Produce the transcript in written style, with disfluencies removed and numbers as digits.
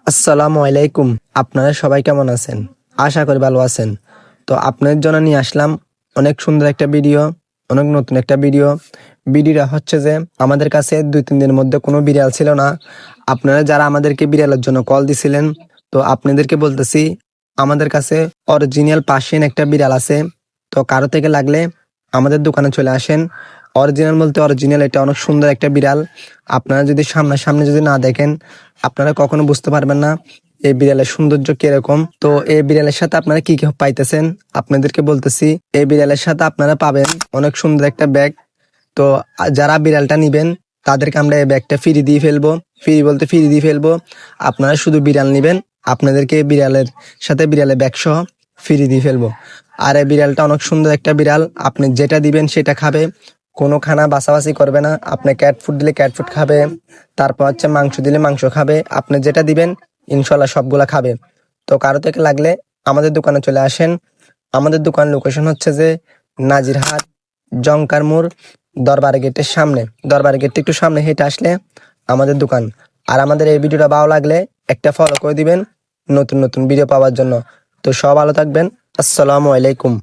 আসসালামু আলাইকুম। আপনারা সবাই কেমন আছেন? আশা করি ভালো আছেন। তো আপনাদের জন্য নিয়ে আসলাম অনেক সুন্দর একটা ভিডিও, অনেক নতুন একটা ভিডিও। ভিডিওটা হচ্ছে যে আমাদের কাছে 2-3 দিনের মধ্যে কোনো বিড়াল ছিল না। আপনারা যারা আমাদেরকে বিড়ালের জন্য কল দিছিলেন, তো আপনাদেরকে বলতেছি আমাদের কাছে অরিজিনাল পার্সিয়ান একটা বিড়াল আছে। তো কারো থেকে লাগলে আমাদের দোকানে চলে আসেন। অরিজিনাল বলতে অরিজিনাল, এটা অনেক সুন্দর একটা বিড়াল। আপনারা যদি সামনাসামনি যদি না দেখেন, আপনারা কখনো বুঝতে পারবেন না এই বিড়ালের সৌন্দর্য কিরকম। তো এই বিড়ালের সাথে আপনারা কি কি পাইতেছেন আপনাদেরকে বলতেছি। এই বিড়ালের সাথে আপনারা পাবেন অনেক সুন্দর একটা ব্যাগ। তো যারা বিড়ালটা নিবেন তাদেরকে আমরা এই ব্যাগটা ফ্রি দিয়ে ফেলবো। ফ্রি বলতে ফ্রি দিয়ে ফেলবো। আপনারা শুধু বিড়াল নিবেন, আপনাদেরকে বিড়ালের সাথে বিড়ালের ব্যাগ সহ ফ্রি দিয়ে ফেলবো। আর এই বিড়ালটা অনেক সুন্দর একটা বিড়াল। আপনি যেটা দিবেন সেটা খাবে, কোনো খানা বাছাবাছি করবে না। আপনি ক্যাট ফুড দিলে ক্যাট ফুড খাবে, তারপর হচ্ছে মাংস দিলে মাংস খাবে। আপনি যেটা দিবেন ইনশাল্লাহ সবগুলা খাবে। তো কারো থেকে লাগলে আমাদের দোকানে চলে আসেন। আমাদের দোকান লোকেশন হচ্ছে যে নাজিরহাট জংকার মোড়, দরবার গেটের সামনে। দরবার গেটটা একটু সামনে হেঁটে আসলে আমাদের দোকান। আর আমাদের এই ভিডিওটা ভালো লাগলে একটা ফলো করে দিবেন নতুন নতুন ভিডিও পাওয়ার জন্য। তো সব ভালো থাকবেন। আসসালামু আলাইকুম।